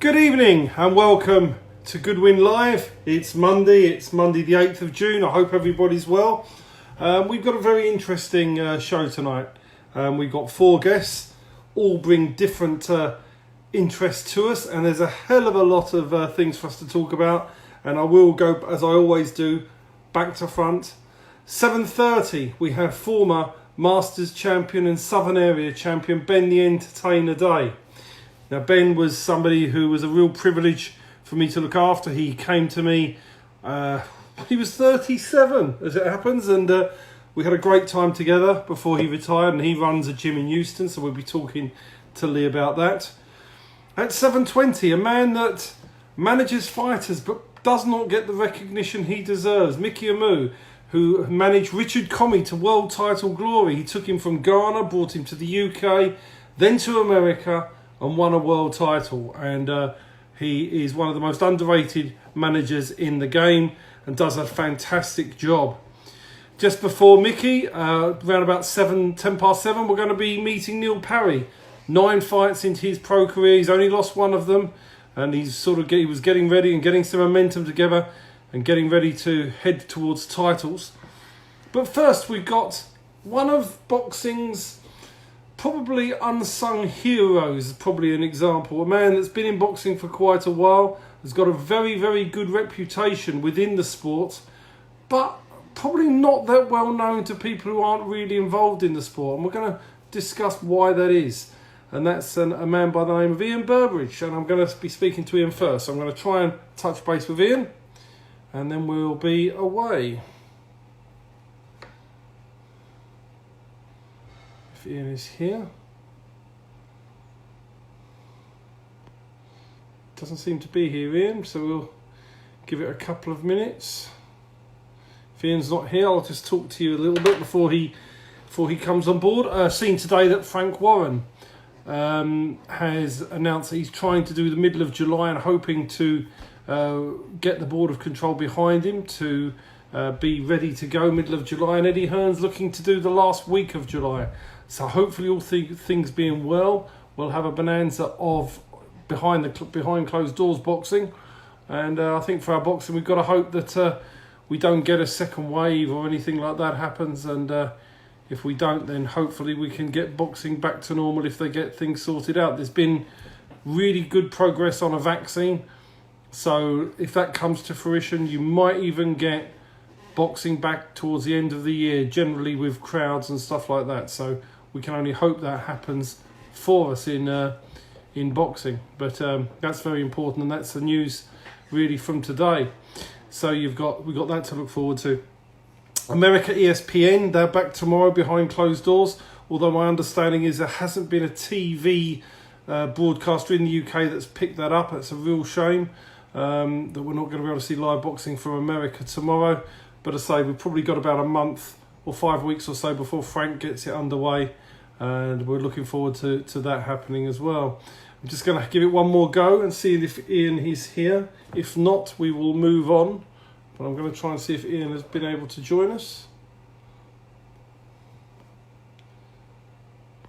Good evening and welcome to Goodwin Live. It's Monday the 8th of June. I hope everybody's well. We've got a very interesting show tonight. We've got 4 guests, all bring different interests to us, and there's a hell of a lot of things for us to talk about. And I will go, as I always do, back to front. 7:30 we have former Masters champion and Southern Area champion Ben the Entertainer Day. Now, Ben was somebody who was a real privilege for me to look after. He came to me, he was 37 as it happens, and we had a great time together before he retired, and he runs a gym in Euston, so we'll be talking to Lee about that. At 7:20, a man that manages fighters but does not get the recognition he deserves, Mickey Amu, who managed Richard Comey to world title glory. He took him from Ghana, brought him to the UK, then to America, and won a world title. And he is one of the most underrated managers in the game and does a fantastic job. Just before Mickey, around about 10 past 7, we're going to be meeting Neil Parry. 9 fights into his pro career. He's only lost 1 of them, and he was getting ready and getting some momentum together and getting ready to head towards titles. But first, we've got one of boxing's probably unsung heroes, probably an example. A man that's been in boxing for quite a while, has got a very, very good reputation within the sport, but probably not that well known to people who aren't really involved in the sport. And we're going to discuss why that is. And that's a man by the name of Ian Burbedge. And I'm going to be speaking to Ian first. So I'm going to try and touch base with Ian, and then we'll be away. If Ian is here. Doesn't seem to be here, Ian, so we'll give it a couple of minutes. If Ian's not here, I'll just talk to you a little bit before he comes on board. Seen today that Frank Warren has announced that he's trying to do the middle of July and hoping to get the Board of Control behind him to be ready to go middle of July, and Eddie Hearn's looking to do the last week of July. So hopefully, all things being well, we'll have a bonanza of behind closed doors boxing. And I think for our boxing, we've got to hope that we don't get a second wave or anything like that happens. And if we don't, then hopefully we can get boxing back to normal if they get things sorted out. There's been really good progress on a vaccine. So if that comes to fruition, you might even get boxing back towards the end of the year, generally with crowds and stuff like that. So we can only hope that happens for us in boxing. But that's very important, and that's the news really from today. So we've got that to look forward to. America ESPN, they're back tomorrow behind closed doors, although my understanding is there hasn't been a TV broadcaster in the UK that's picked that up. It's a real shame that we're not going to be able to see live boxing from America tomorrow. But as I say, we've probably got about a month or 5 weeks or so before Frank gets it underway, and we're looking forward to that happening as well. I'm just going to give it one more go and see if Ian is here. If not, we will move on. But I'm going to try and see if Ian has been able to join us.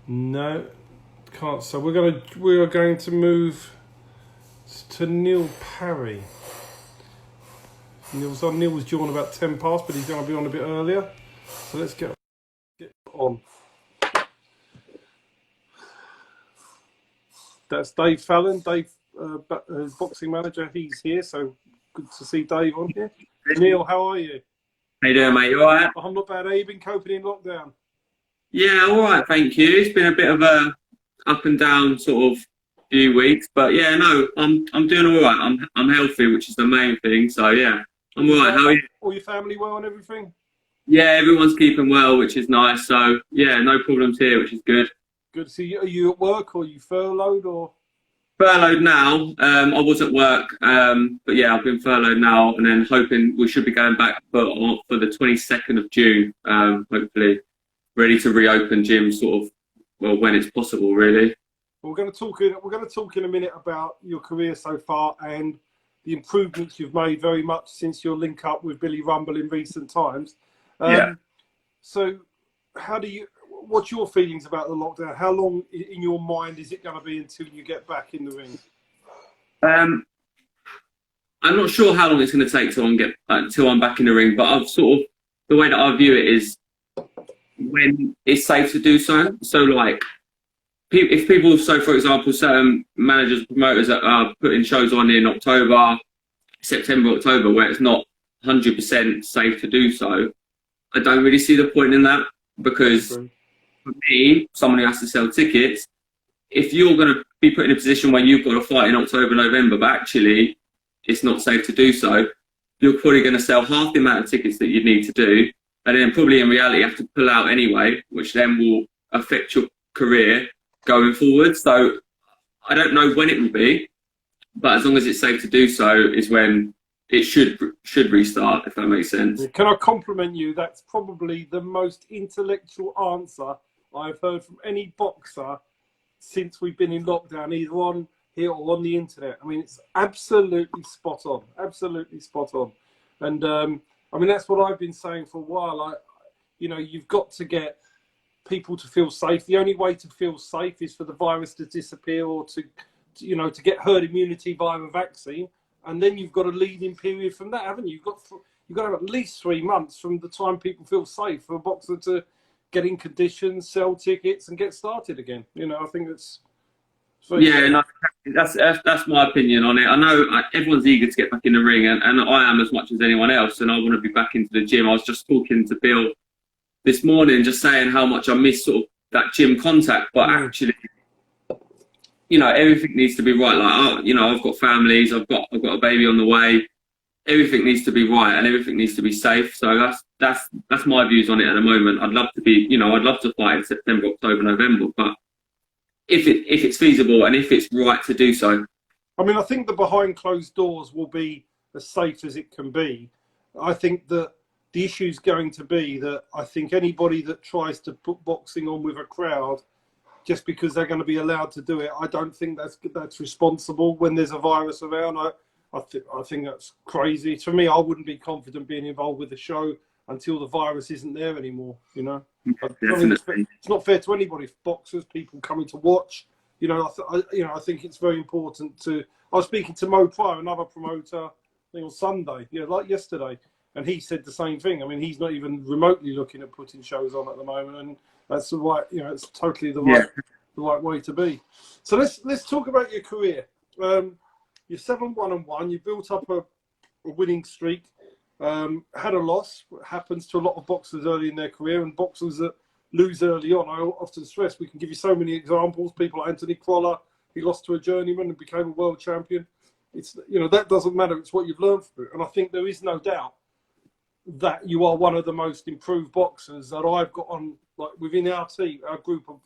No, can't. So we are going to move to Neil Parry. Neil was due on about 10 past, but he's going to be on a bit earlier. So let's get on. That's Dave Fallon, boxing manager. He's here, so good to see Dave on here. Neil, how are you? How you doing, mate? You all right? I'm not bad. How you been coping in lockdown? Yeah, all right, thank you. It's been a bit of a up and down sort of few weeks, but yeah, no, I'm doing all right. I'm healthy, which is the main thing. So yeah, I'm all right. How are you? All your family well and everything? Yeah, everyone's keeping well, which is nice. So yeah, no problems here, which is good. Good to see you. Are you at work or are you furloughed or? Furloughed now. I was at work, but yeah, I've been furloughed now, and then hoping we should be going back for the 22nd of June. Hopefully, ready to reopen gyms sort of when it's possible, really. Well, we're going to talk in a minute about your career so far and the improvements you've made very much since your link up with Billy Rumble in recent times. Yeah. So, what's your feelings about the lockdown? How long in your mind is it going to be until you get back in the ring? Um, I'm not sure how long it's going to take till I'm back in the ring, but I've sort of, the way that I view it is when it's safe to do so. So like, if people, so for example, certain managers, promoters that are putting shows on in October, September, October, where it's not 100% safe to do so, I don't really see the point in that, because for me, someone who has to sell tickets, if you're going to be put in a position where you've got to fight in October, November, but actually it's not safe to do so, you're probably going to sell half the amount of tickets that you need to do, and then probably in reality you have to pull out anyway, which then will affect your career going forward. So I don't know when it will be, but as long as it's safe to do so is when it should restart, if that makes sense. Can I compliment you? That's probably the most intellectual answer I've heard from any boxer since we've been in lockdown, either on here or on the internet. I mean, it's absolutely spot on, absolutely spot on. And I mean, that's what I've been saying for a while. You know, you've got to get people to feel safe. The only way to feel safe is for the virus to disappear, or to get herd immunity via a vaccine. And then you've got a leading period from that, haven't you? You've got to have at least 3 months from the time people feel safe for a boxer to get in conditions, sell tickets, and get started again. You know, I think that's no, that's my opinion on it. I know everyone's eager to get back in the ring, and I am as much as anyone else, and I want to be back into the gym. I was just talking to Bill this morning, just saying how much I miss sort of that gym contact, but actually, you know, everything needs to be right. Like, you know, I've got families, I've got a baby on the way. Everything needs to be right, and everything needs to be safe. So that's my views on it at the moment. I'd love to fight in September, October, November, but if it's feasible and if it's right to do so. I mean, I think the behind closed doors will be as safe as it can be. I think that the issue is going to be that I think anybody that tries to put boxing on with a crowd just because they're going to be allowed to do it, I don't think that's responsible when there's a virus around. I think that's crazy. For me, I wouldn't be confident being involved with the show until the virus isn't there anymore. You know, it's not fair to anybody. Boxers, people coming to watch. You know, I think it's very important to. I was speaking to Mo Pryor, another promoter, I think on Sunday, like yesterday, and he said the same thing. I mean, he's not even remotely looking at putting shows on at the moment, and that's the right. You know, it's totally the right way to be. So let's talk about your career. You're 7-1-1. You built up a winning streak. Had a loss. It happens to a lot of boxers early in their career, and boxers that lose early on. I often stress we can give you so many examples. People like Anthony Crolla, he lost to a journeyman and became a world champion. It's that doesn't matter. It's what you've learned from it. And I think there is no doubt that you are one of the most improved boxers that I've got on, like, within our team, our group of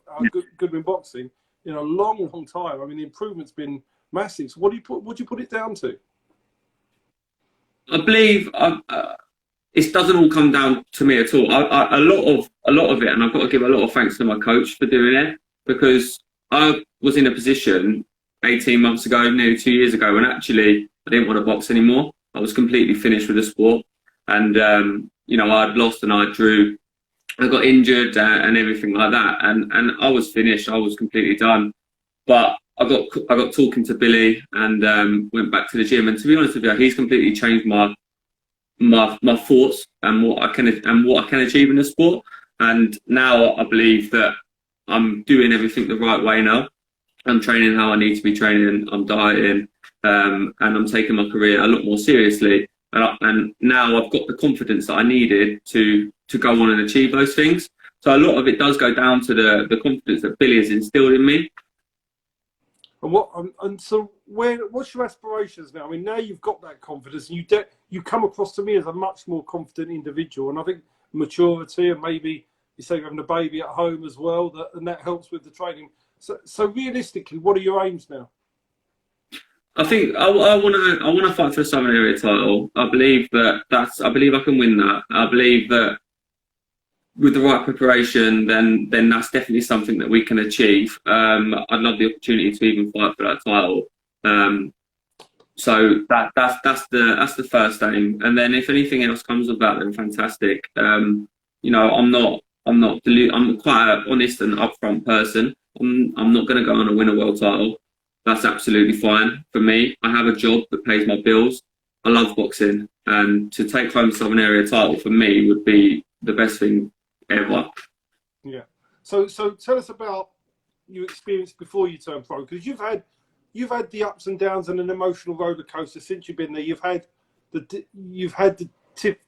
Goodwin Boxing in a long, long time. I mean, the improvement's been massive. So what do you put it down to? I believe it doesn't all come down to me at all. A lot of it, and I've got to give a lot of thanks to my coach for doing it, because I was in a position 18 months ago, nearly 2 years ago, when actually I didn't want to box anymore. I was completely finished with the sport, and I'd lost and I drew. I got injured and everything like that, and I was finished. I was completely done. But I got talking to Billy and went back to the gym. And to be honest with you, he's completely changed my thoughts and what I can achieve in the sport. And now I believe that I'm doing everything the right way now. I'm training how I need to be training. I'm dieting, and I'm taking my career a lot more seriously. And now I've got the confidence that I needed to go on and achieve those things. So a lot of it does go down to the confidence that Billy has instilled in me. And so what's your aspirations now? I mean, now you've got that confidence, and you come across to me as a much more confident individual, and I think maturity, and maybe you say you're having a baby at home as well, and that helps with the training. So realistically, what are your aims now? I think I want to fight for a Southern Area title. I believe I can win that. I believe that with the right preparation, then that's definitely something that we can achieve. I'd love the opportunity to even fight for that title. So that's the first aim. And then if anything else comes of that, then fantastic. I'm quite an honest and upfront person. I'm not going to go on and win a world title. that's absolutely fine for me. I have a job that pays my bills. I love boxing, and to take home Southern Area title for me would be the best thing ever. Yeah. So tell us about your experience before you turned pro, because you've had the ups and downs and an emotional roller coaster since you've been there. You've had the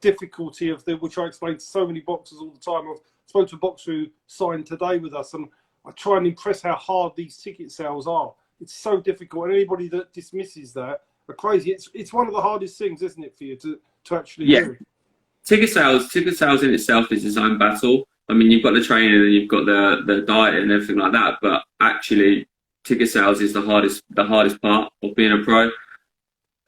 difficulty of which I explain to so many boxers all the time. I've spoken to a boxer who signed today with us, and I try and impress how hard these ticket sales are. It's so difficult, and anybody that dismisses that are crazy. It's one of the hardest things, isn't it, for you to actually do? Ticket sales in itself is its own battle. I mean, you've got the training and you've got the diet and everything like that, but actually, ticket sales is the hardest part of being a pro.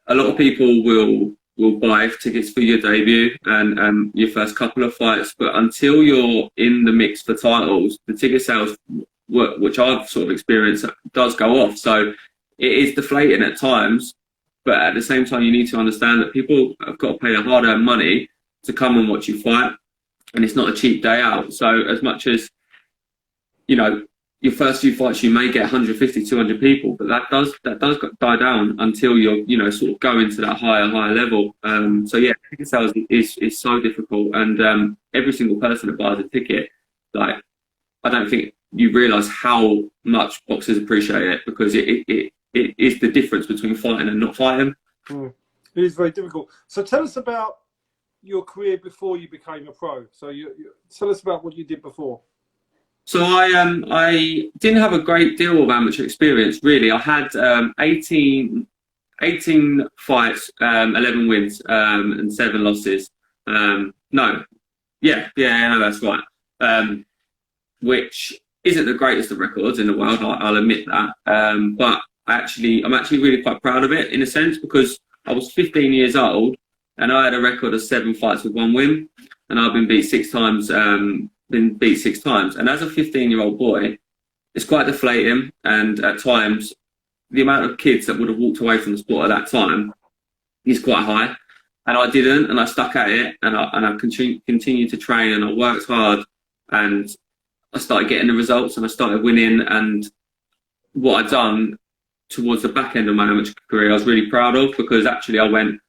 A lot of people will buy tickets for your debut and your first couple of fights, but until you're in the mix for titles, the ticket sales, which I've sort of experienced, does go off. So it is deflating at times, but at the same time, you need to understand that people have got to pay their hard-earned money to come and watch you fight, and it's not a cheap day out. So as much as, you know, your first few fights, you may get 150, 200 people, but that does die down until you're, you know, sort of going to that higher level. So yeah, ticket sales is so difficult, and every single person that buys a ticket, like, I don't think you realise how much boxers appreciate it, because it is the difference between fighting and not fighting. It is very difficult. So tell us about your career before you became a pro. So you tell us about what you did before. So I didn't have a great deal of amateur experience, really. I had 18 fights, 11 wins, and 7 losses. No, that's right. Which isn't the greatest of records in the world, I'll admit that. But I'm actually really quite proud of it, in a sense, because I was 15 years old and I had a record of 7 fights with 1 win, and I've been beat 6 times. And as a 15-year-old boy, it's quite deflating, and at times the amount of kids that would have walked away from the sport at that time is quite high, and I didn't, and I stuck at it, and I continued to train, and I worked hard, and I started getting the results, and I started winning. And what I'd done towards the back end of my amateur career, I was really proud of, because actually I went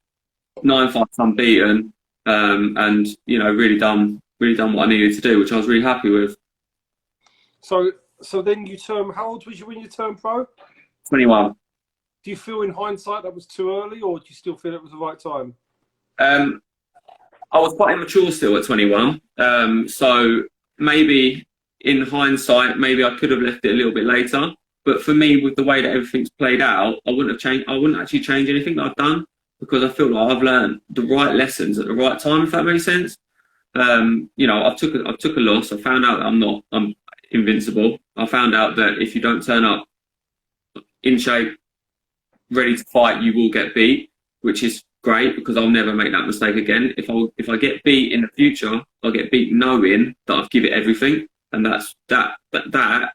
9 fights unbeaten, and, you know, really done what I needed to do, which I was really happy with. So then how old was you when you turned pro? 21. Do you feel in hindsight that was too early, or do you still feel it was the right time? I was quite immature still at 21. So maybe in hindsight, maybe I could have left it a little bit later. But for me, with the way that everything's played out, I wouldn't actually change anything that I've done, because I feel like I've learned the right lessons at the right time, if that makes sense. You know, I took a loss. I found out that I'm invincible. I found out that if you don't turn up in shape, ready to fight, you will get beat, which is great, because I'll never make that mistake again. If I get beat in the future, I'll get beat knowing that I've given it everything, and that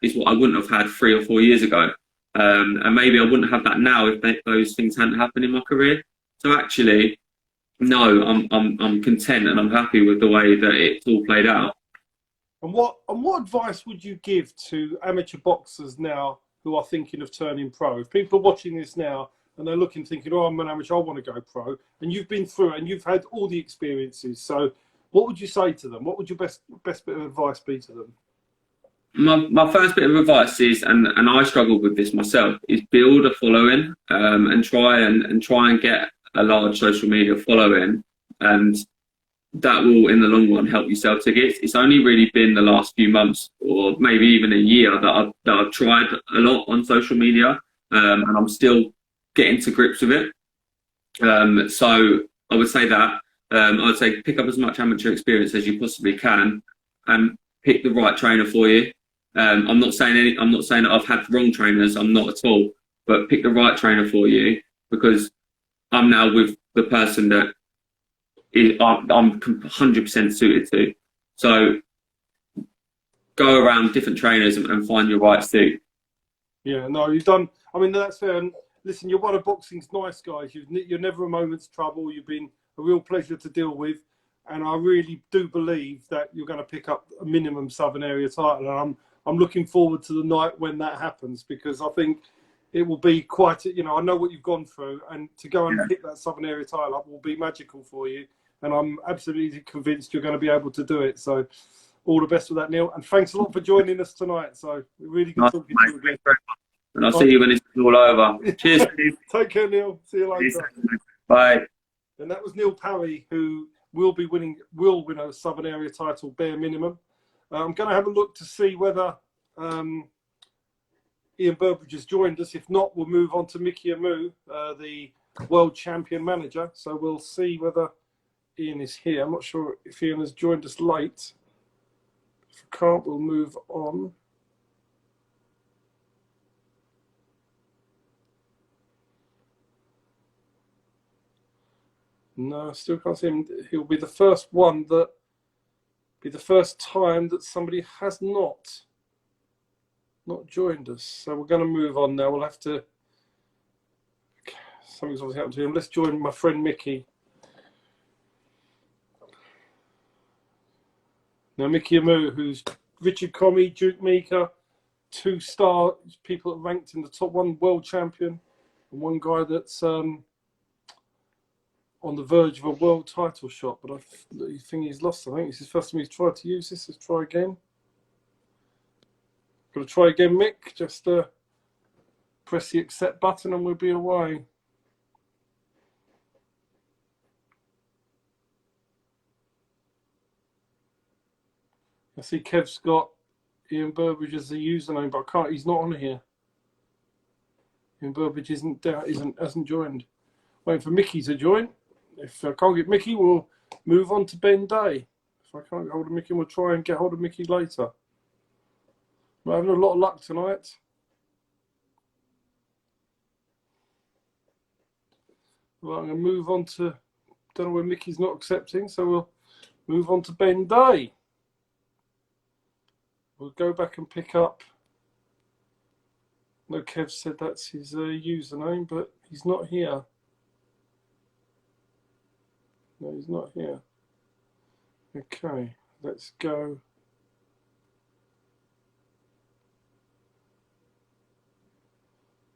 is what I wouldn't have had 3 or 4 years ago. And maybe I wouldn't have that now if those things hadn't happened in my career. So actually, no, I'm content, and I'm happy with the way that it's all played out. And what advice would you give to amateur boxers now who are thinking of turning pro? If people are watching this now and they're looking, thinking, "Oh, I'm an amateur, I want to go pro," and you've been through it and you've had all the experiences, so what would you say to them? What would your best bit of advice be to them? My first bit of advice is, and I struggled with this myself, is build a following, and try and get a large social media following, and that will in the long run help you sell tickets. It's only really been the last few months, or maybe even a year, that I've tried a lot on social media, and I'm still getting to grips with it. So I would say that I would say pick up as much amateur experience as you possibly can, and pick the right trainer for you. I'm not saying that I've had wrong trainers. I'm not at all. But pick the right trainer for you, because I'm now with the person that I'm 100% suited to. So go around different trainers and find your right suit. Yeah, no, you've done. I mean, that's fair. And listen, you're one of boxing's nice guys. You're never a moment's trouble. You've been a real pleasure to deal with, and I really do believe that you're going to pick up a minimum Southern Area title. And I'm looking forward to the night when that happens, because I think it will be quite, I know what you've gone through, and to go and pick that Southern Area title up will be magical for you. And I'm absolutely convinced you're going to be able to do it. So all the best with that, Neil. And thanks a lot for joining us tonight. So really good talking to you again. And I'll see you when it's all over. Cheers, Steve. Take care, Neil. See you later. Bye. And that was Neil Parry, who will win a Southern Area title, bare minimum. I'm going to have a look to see whether Ian Burbedge has joined us. If not, we'll move on to Mickey Amu, the world champion manager. So we'll see whether Ian is here. I'm not sure if Ian has joined us late. If we can't, we'll move on. No, I still can't see him. He'll be the first one that be the first time that somebody has not joined us. So we're going to move on now. We'll have to. Something's obviously happened to him. Let's join my friend Mickey. Now, Mickey Amu, who's Richard Comey, Duke Meeker, 2-star people that ranked in the top, one world champion, and one guy that's on the verge of a world title shot. But I think he's lost. I think it's his first time he's tried to use this. Let's try again. Got to try again, Mick. Just press the accept button and we'll be away. I see Kev's got Ian Burbedge as the username, but I can't. He's not on here. Ian Burbedge hasn't joined. Waiting for Mickey to join. If I can't get Mickey, we'll move on to Ben Day. If I can't get hold of Mickey, we'll try and get hold of Mickey later. We're having a lot of luck tonight. Well, I'm going to move on to. Don't know where Mickey's not accepting, so we'll move on to Ben Day. We'll go back and pick up. No, Kev said that's his username, but he's not here. No, he's not here. Okay, let's go.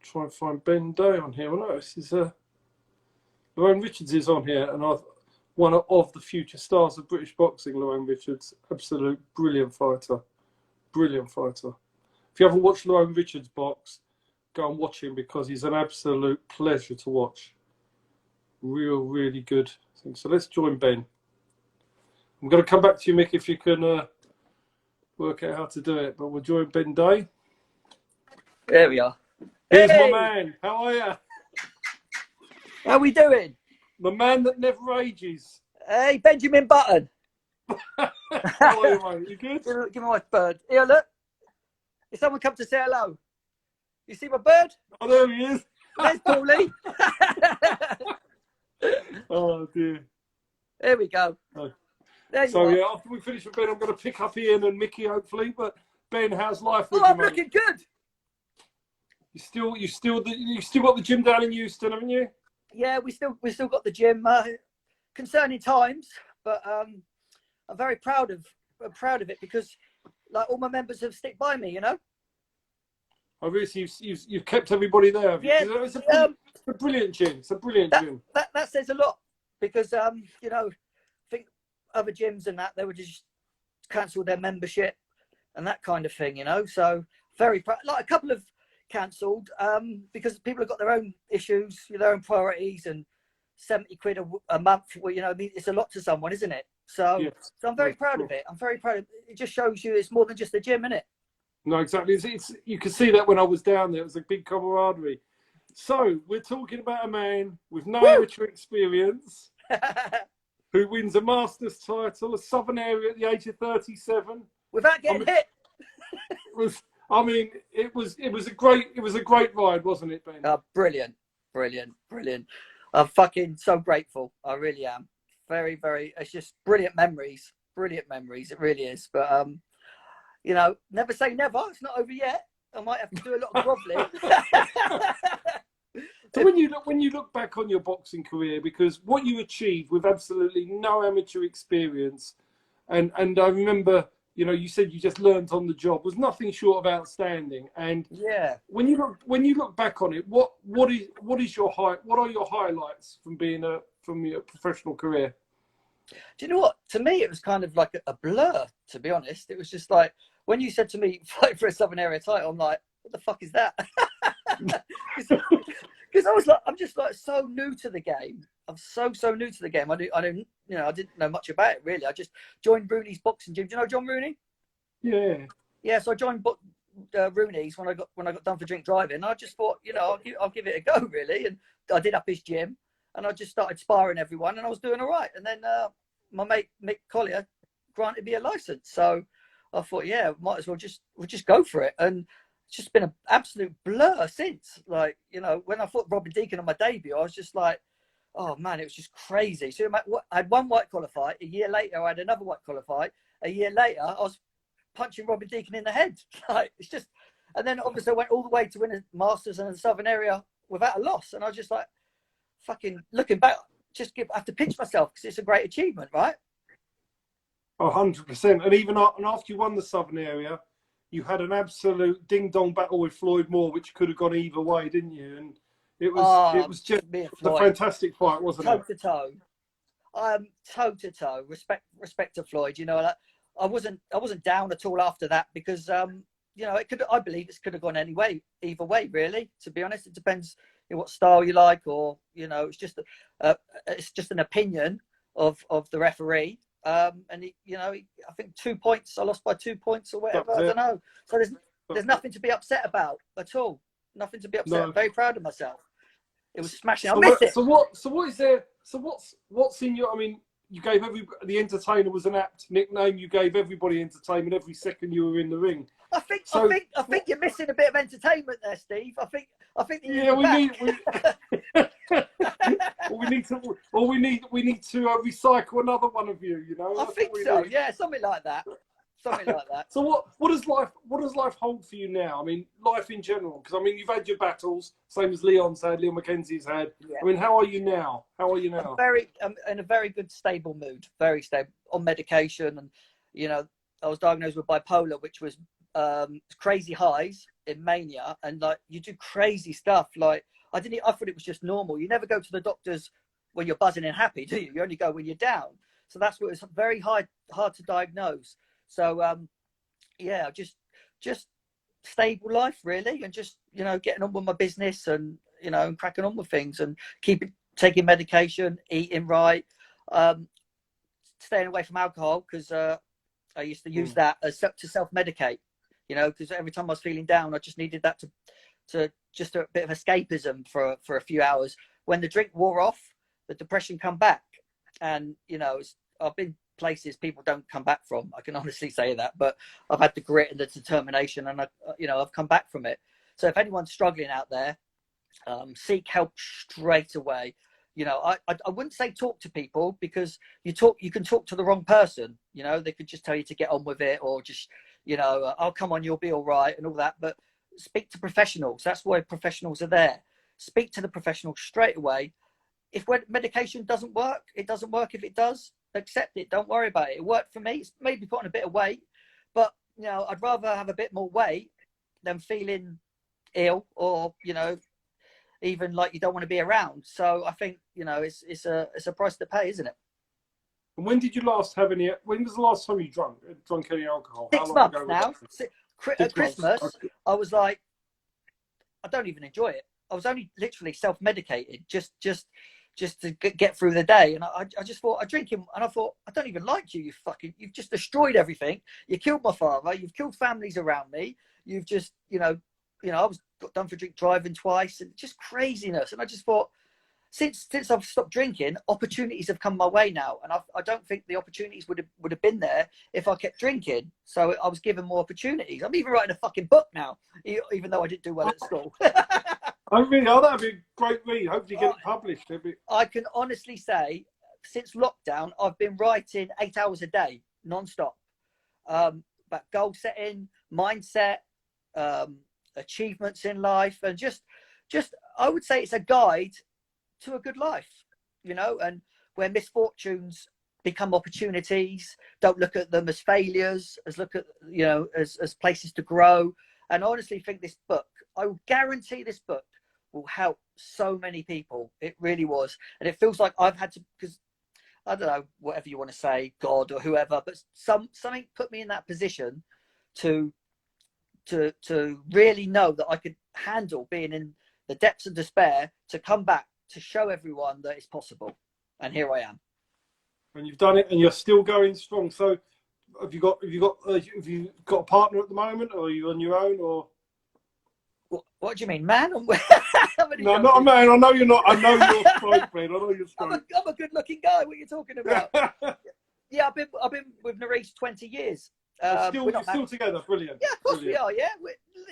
Try and find Ben Day on here. Well, no, this is Lorraine Richards is on here, and one of the future stars of British boxing. Lorraine Richards, absolute brilliant fighter. Brilliant fighter. If you haven't watched Lorraine Richards box, go and watch him because he's an absolute pleasure to watch. Really good thing. So let's join Ben. I'm going to come back to you, Mick, if you can work out how to do it. But we'll join Ben Day. There we are. Here's my man. How are you? How we doing? The man that never ages. Hey, Benjamin Button. How are you, mate? You good? Give me my bird. Here, look. If someone come to say hello. You see my bird? Oh, there he is. There's Paulie. Oh, dear. There we go. Oh. There you So, are. yeah, after we finish with Ben, I'm going to pick up Ian and Mickey, hopefully. But, Ben, how's life with Oh, you, I'm mate? looking good. You still got the gym down in Euston, haven't you? Yeah, we still got the gym. Concerning times, but I'm very proud of it because like all my members have stuck by me, you know. Obviously, you've kept everybody there. Have you? Yeah, It's a brilliant gym. It's a brilliant gym. That says a lot because you know, I think other gyms and that they would just cancel their membership and that kind of thing, you know. So very proud. Like a couple have cancelled because people have got their own issues, their own priorities, and 70 quid a month. Well, you know, I mean, it's a lot to someone, isn't it? So, Yes. so I'm very proud of it. I'm very proud of it. It just shows you it's more than just a gym, isn't it? No, exactly. You could see that when I was down there. It was a big camaraderie. So we're talking about a man with no amateur experience who wins a Masters title, a Southern Area at the age of 37. Without getting hit. It was a great ride, wasn't it, Ben? Oh, brilliant. I'm fucking so grateful. I really am. Very, very. It's just brilliant memories. It really is. But you know, never say never. It's not over yet. I might have to do a lot of grovelling. So when you look back on your boxing career, because what you achieved with absolutely no amateur experience, and I remember you know, you said you just learnt on the job, was nothing short of outstanding. And Yeah. when you look back on it, what are your highlights from from your professional career? Do you know what? To me, it was kind of like a blur, to be honest. It was just like, when you said to me, fight for a Southern Area title, I'm like, what the fuck is that? Because I was like, I'm just like so new to the game. I'm so new to the game. I didn't know much about it really. I just joined Rooney's boxing gym. Do you know John Rooney? Yeah. Yeah, so I joined Rooney's when I got done for drink driving. And I just thought, I'll give it a go really, and I did up his gym, and I just started sparring everyone, and I was doing all right. And then my mate Mick Collier granted me a license, so I thought, yeah, might as well we'll just go for it. And it's just been an absolute blur since. Like, when I fought Robin Deacon on my debut, I was just like, oh man, it was just crazy. So I had one white collar fight. A year later, I had another white collar fight. A year later, I was punching Robin Deacon in the head. Like, it's just, and then obviously I went all the way to win a Masters in the Southern Area without a loss. And I was just like, fucking looking back, I have to pinch myself because it's a great achievement, right? 100%. And even after you won the Southern Area, you had an absolute ding-dong battle with Floyd Moore, which could have gone either way, didn't you? And it was just a fantastic fight, wasn't it? Toe to toe. Toe to toe. Respect to Floyd. Like, I wasn't down at all after that because I believe it could have gone either way, really. To be honest, it depends what style you like, or it's just an opinion of the referee. And I think 2 points. I lost by 2 points or whatever. I don't know. So there's nothing to be upset about at all. Nothing to be upset. No. I'm very proud of myself. It was smashing. I missed it. So what is there? So what's in your? I mean, you gave the entertainer was an apt nickname. You gave everybody entertainment every second you were in the ring. I think you're missing a bit of entertainment there, Steve. I think we need to recycle another one of you. I think so. Yeah, something like that. So what does life hold for you now? I mean, life in general, because I mean, you've had your battles, same as Leon Mackenzie's had. Yeah. I mean, how are you now? I'm in a very good, stable mood. Very stable, on medication, and I was diagnosed with bipolar, which was crazy highs in mania, and like you do crazy stuff. Like I thought it was just normal. You never go to the doctors when you're buzzing and happy, do you? You only go when you're down. So that's what it's very hard to diagnose. So just stable life really, and just getting on with my business, and and cracking on with things, and taking medication, eating right, staying away from alcohol, because I used to use that to self-medicate, because every time I was feeling down, I just needed that to just a bit of escapism for a few hours. When the drink wore off, the depression come back, and I've been places people don't come back from. I can honestly say that, but I've had the grit and the determination, and I've come back from it. So if anyone's struggling out there, seek help straight away. I wouldn't say talk to people, because you can talk to the wrong person. They could just tell you to get on with it, or just oh, come on, you'll be all right, and all that. But speak to professionals. That's why professionals are there. Speak to the professional straight away. If medication doesn't work, it doesn't work. If it does, accept it. Don't worry about it. It worked for me. It's maybe put on a bit of weight, but I'd rather have a bit more weight than feeling ill, or even like you don't want to be around. So I think it's a price to pay, isn't it? And when did you last have any? When was the last time you drunk any alcohol? 6 months now. At Christmas, okay. I was like, I don't even enjoy it. I was only literally self-medicated, just to get through the day. And I just thought, I drink him, and I thought, I don't even like you. You've just destroyed everything. You killed my father. You've killed families around me. You've just, I got done for drink driving twice, and just craziness. And I just thought, since I've stopped drinking, opportunities have come my way now, and I don't think the opportunities would have been there if I kept drinking. So I was given more opportunities. I'm even writing a fucking book now, even though I didn't do well at school. That'd be a great read. Hopefully get it published. I can honestly say, since lockdown, I've been writing 8 hours a day, non-stop. About goal setting, mindset, achievements in life, and just I would say it's a guide to a good life, and where misfortunes become opportunities. Don't look at them as failures, as look at, you know, as places to grow. And I honestly think this book, I will guarantee this book will help so many people. It really was. And it feels like I've had to, because I don't know, whatever you want to say, God or whoever, but something put me in that position to really know that I could handle being in the depths of despair, to come back, to show everyone that it's possible. And here I am. And you've done it, and you're still going strong. So, have you got a partner at the moment, or are you on your own, or? What do you mean, man? No, not a man. I know you're not. I know you're straight, man. I know you're straight. I'm a good-looking guy. What are you talking about? Yeah, I've been with Nerys 20 years. You're still together. Brilliant. Yeah, of course we are. Yeah,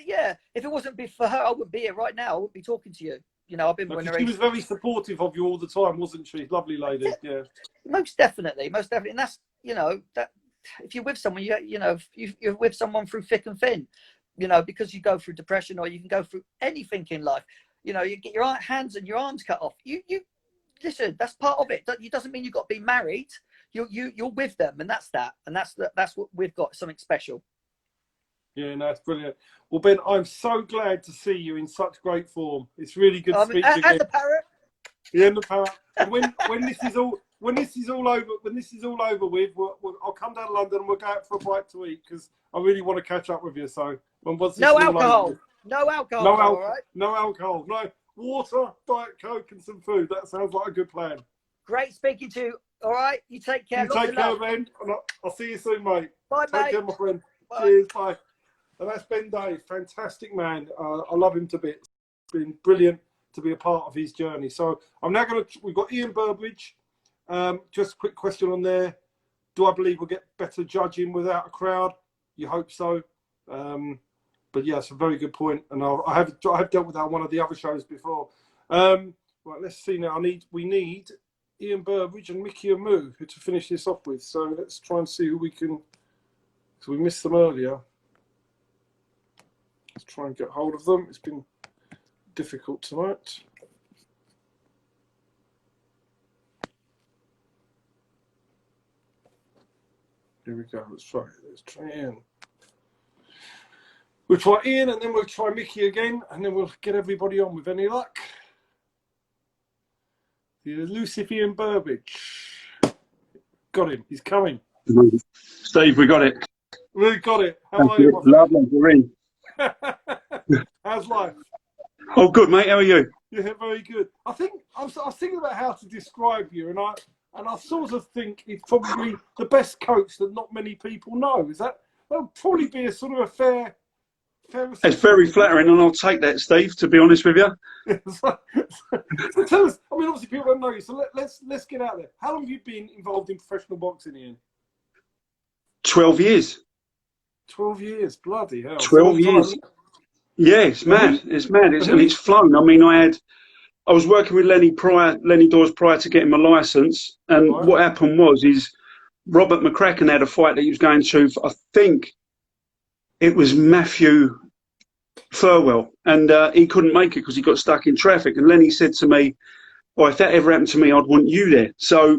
yeah. If it wasn't for her, I wouldn't be here right now. I wouldn't be talking to you. You know, I've been with Nerys. She was very supportive of you all the time, wasn't she? Lovely lady. Yeah. Most definitely. And that's, you know, that if you're with someone, you're with someone through thick and thin. You know, because you go through depression, or you can go through anything in life. You know, you get your hands and your arms cut off. You listen. That's part of it. It doesn't mean you've got to be married. You're with them, and that's what we've got. Something special. Yeah, no, it's brilliant. Well, Ben, I'm so glad to see you in such great form. It's really good to speak to you again. And the parrot. Yeah, and the parrot. And when this is all over with, I'll come down to London and we'll go out for a bite to eat, because I really want to catch up with you. So no alcohol. No alcohol. All right? No alcohol. No water, Diet Coke, and some food. That sounds like a good plan. Great speaking to you. All right, you take care. You take care, Ben. I'll see you soon, mate. Bye, mate. Take care, my friend. Bye. Cheers. Bye. And that's Ben Dave. Fantastic man. I love him to bits. It's been brilliant to be a part of his journey. So I'm now we've got Ian Burbedge. Just a quick question on there. Do I believe we'll get better judging without a crowd? You hope so. But yeah, it's a very good point. And I have dealt with that on one of the other shows before. Right, let's see now. We need Ian Burbedge and Mickey Amu to finish this off with. So let's try and see who we can, because we missed them earlier. Let's try and get hold of them. It's been difficult tonight. Here we go. Let's try Ian. We'll try Ian, and then we'll try Mickey again, and then we'll get everybody on with any luck. The elusive Ian Burbedge. Got him. He's coming. Steve, we got it. We got it. How are you? Lovely. We're in. How's life? Oh, good, mate. How are you? Yeah, very good. I was thinking about how to describe you, and I sort of think it's probably the best coach that not many people know. That'll probably be a sort of a fair. It's very flattering, and I'll take that, Steve. To be honest with you. So tell us. I mean, obviously people don't know you, so let's get out there. How long have you been involved in professional boxing, Ian? 12 years. 12 years, bloody hell. 12 years. Yeah, it's mad. It's mad. It's flown. I mean, I was working with Lenny Dawes prior to getting my licence, and what happened was Robert McCracken had a fight that he was going to. I think it was Matthew Furwell, and he couldn't make it because he got stuck in traffic. And Lenny said to me, "Well, if that ever happened to me, I'd want you there." So I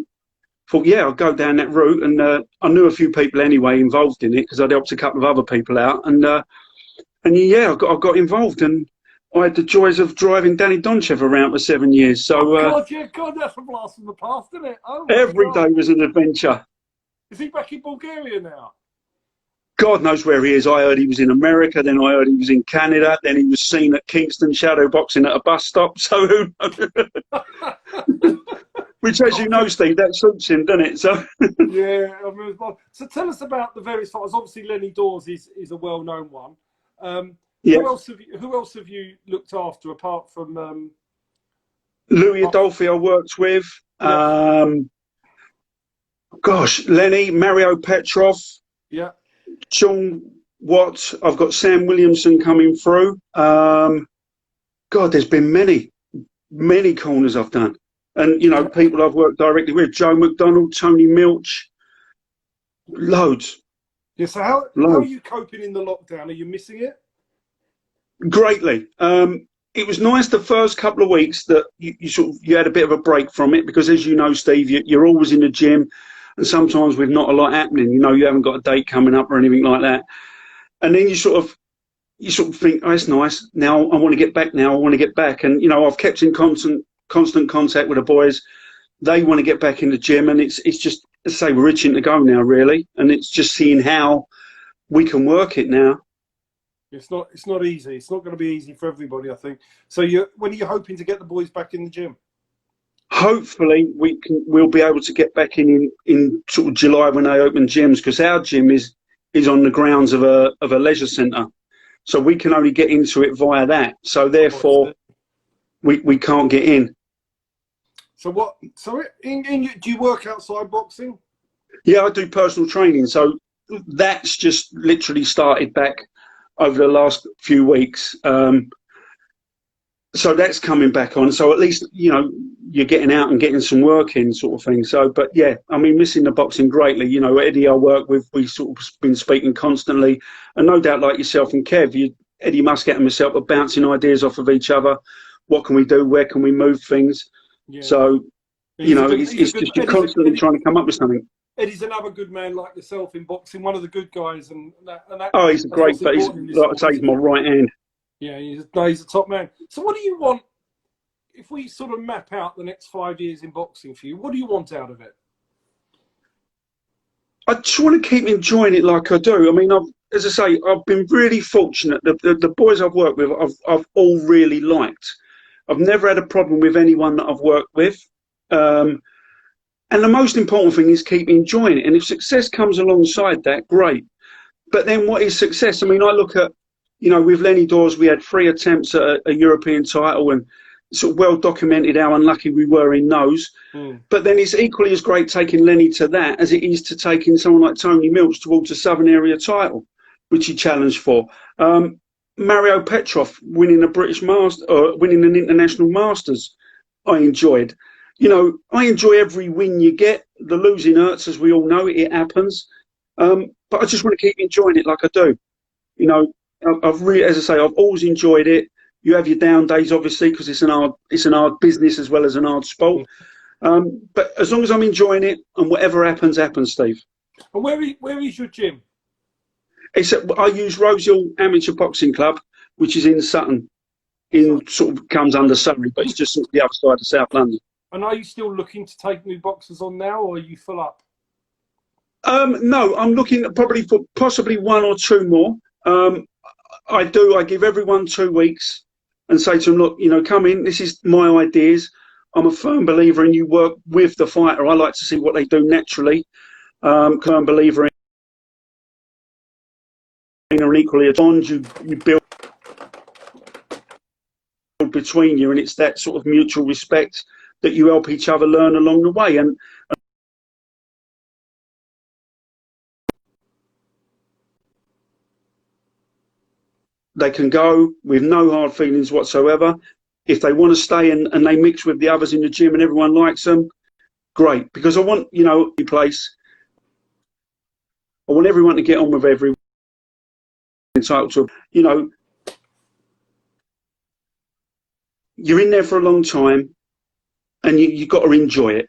thought, yeah, I'll go down that route. And I knew a few people anyway involved in it, because I'd helped a couple of other people out. And yeah, I got involved, and I had the joys of driving Danny Donchev around for 7 years. So God, that's a blast from the past, isn't it? Oh, every day was an adventure. Is he back in Bulgaria now? God knows where he is. I heard he was in America, then I heard he was in Canada, then he was seen at Kingston shadow boxing at a bus stop. So who knows? Which, as you know, Steve, that suits him, doesn't it? So yeah. I mean, so tell us about the various fighters. Obviously, Lenny Dawes is a well-known one. Yeah. Who else have you looked after apart from Louis Adolphi? I worked with. Yeah. Lenny, Mario Petrov. Yeah. Sean Watt. I've got Sam Williamson coming through. God, there's been many corners I've done. And, people I've worked directly with, Joe McDonald, Tony Milch, loads. Yeah, so how are you coping in the lockdown? Are you missing it? Greatly. It was nice the first couple of weeks that you had a bit of a break from it, because, as you know, Steve, you're always in the gym. and sometimes with not a lot happening. You know, you haven't got a date coming up or anything like that, and then you sort of think, oh, it's nice. Now I want to get back. Now I want to get back, and you know, I've kept in constant contact with the boys. They want to get back in the gym, and it's just, as I say, we're itching to go now, really, and it's just seeing how we can work it now. It's not easy. It's not going to be easy for everybody, I think. So when are you hoping to get the boys back in the gym? Hopefully we'll be able to get back in sort of July when they open gyms, because our gym is on the grounds of a leisure centre, so we can only get into it via that. So therefore, we can't get in. So do you work outside boxing? Yeah, I do personal training. So that's just literally started back over the last few weeks. So that's coming back on. So at least, you know, you're getting out and getting some work in, sort of thing. So, but yeah, I mean, missing the boxing greatly. You know, Eddie I work with, we sort of been speaking constantly. And no doubt, like yourself and Kev, Eddie Muscat and myself are bouncing ideas off of each other. What can we do? Where can we move things? Yeah. So, you know, it's just you're constantly trying to come up with something. Eddie's another good man like yourself in boxing, one of the good guys. And oh, he's great, but he's, like I say, he's my right hand. Yeah, he's a top man. So what do you want, if we sort of map out the next 5 years in boxing for you, what do you want out of it? I just want to keep enjoying it like I do. I mean, as I say, I've been really fortunate. The boys I've worked with, I've all really liked. I've never had a problem with anyone that I've worked with. And the most important thing is keep enjoying it. And if success comes alongside that, great. But then what is success? I mean, I look at, you know, with Lenny Dawes, we had 3 attempts at a European title, and sort of well documented how unlucky we were in those. But then it's equally as great taking Lenny to that as it is to taking someone like Tony Mills towards a Southern Area title, which he challenged for. Mario Petrov winning a British Master, winning an international Masters, I enjoyed. You know, I enjoy every win you get. The losing hurts, as we all know, it happens. But I just want to keep enjoying it like I do. You know, I've really, as I say, I've always enjoyed it. You have your down days, obviously, because it's an hard business as well as an hard sport. But as long as I'm enjoying it, and whatever happens, happens, Steve. And where is your gym? I use Rosehill Amateur Boxing Club, which is in Sutton, sort of comes under Surrey, but it's just sort of the other side of South London. And are you still looking to take new boxers on now, or are you full up? No, I'm looking at probably for possibly 1 or 2 more. I give everyone 2 weeks and say to them, look, you know, come in, this is my ideas. I'm a firm believer in you work with the fighter. I like to see what they do naturally. Firm believer in an equally a bond you build between you, and it's that sort of mutual respect that you help each other learn along the way. And they can go with no hard feelings whatsoever. If they want to stay and they mix with the others in the gym and everyone likes them, great. Because I want, you know, place. I want everyone to get on with everyone entitled to, you know, you're in there for a long time and you've got to enjoy it,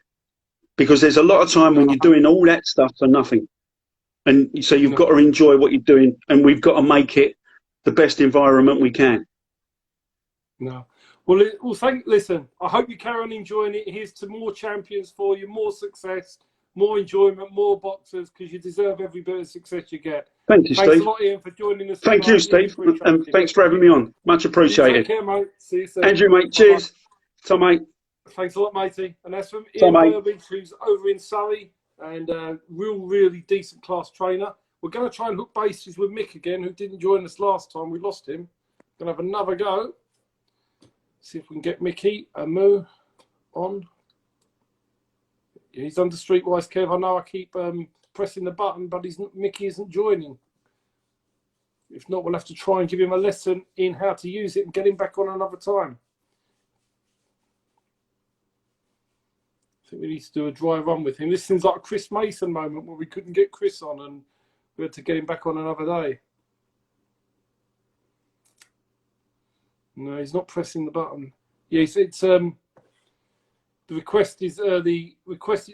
because there's a lot of time when you're doing all that stuff for nothing. And so you've got to enjoy what you're doing, and we've got to make it the best environment we can. No. Well, listen, I hope you carry on enjoying it. Here's to more champions for you, more success, more enjoyment, more boxers, because you deserve every bit of success you get. Thank you, Steve. Thanks a lot, Ian, for joining us. Thank you, Steve, and thanks for having me on. Much appreciated. Take care, mate. See you soon. Andrew, mate. Cheers. Tom, mate. Thanks a lot, matey. And that's from Ian Burbedge, who's over in Surrey, and really decent class trainer. We're going to try and hook bases with Mick again, who didn't join us last time. We lost him. Going to have another go. See if we can get Mickey and Moo on. Yeah, he's under Streetwise Kev. I know I keep pressing the button, but Mickey isn't joining. If not, we'll have to try and give him a lesson in how to use it and get him back on another time. I think we need to do a dry run with him. This seems like a Chris Mason moment where we couldn't get Chris on and we had to get him back on another day. No, he's not pressing the button. Yes, it's The request is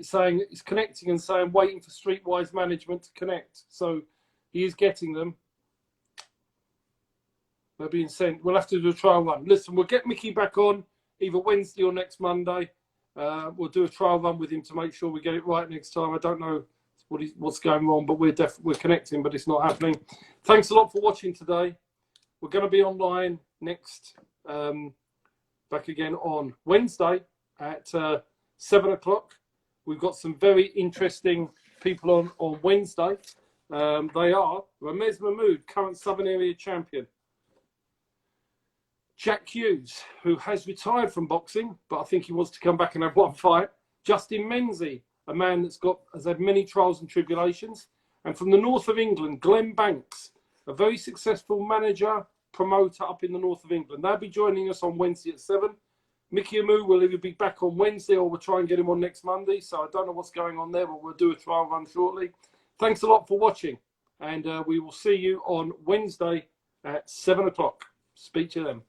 saying it's connecting and saying waiting for Streetwise management to connect. So he is getting them. They're being sent. We'll have to do a trial run. Listen, we'll get Mickey back on either Wednesday or next Monday. We'll do a trial run with him to make sure we get it right next time. I don't know what's going on, but we're connecting, but it's not happening. Thanks a lot for watching today. We're going to be online next, back again on Wednesday at 7 o'clock. We've got some very interesting people on Wednesday. They are Ramez Mahmood, current Southern Area champion. Jack Hughes, who has retired from boxing, but I think he wants to come back and have one fight. Justin Menzies, a man has had many trials and tribulations. And from the north of England, Glenn Banks, a very successful manager, promoter up in the north of England. They'll be joining us on Wednesday at 7. Mickey Amu will either be back on Wednesday or we'll try and get him on next Monday. So I don't know what's going on there, but we'll do a trial run shortly. Thanks a lot for watching. And we will see you on Wednesday at 7 o'clock. Speak to them.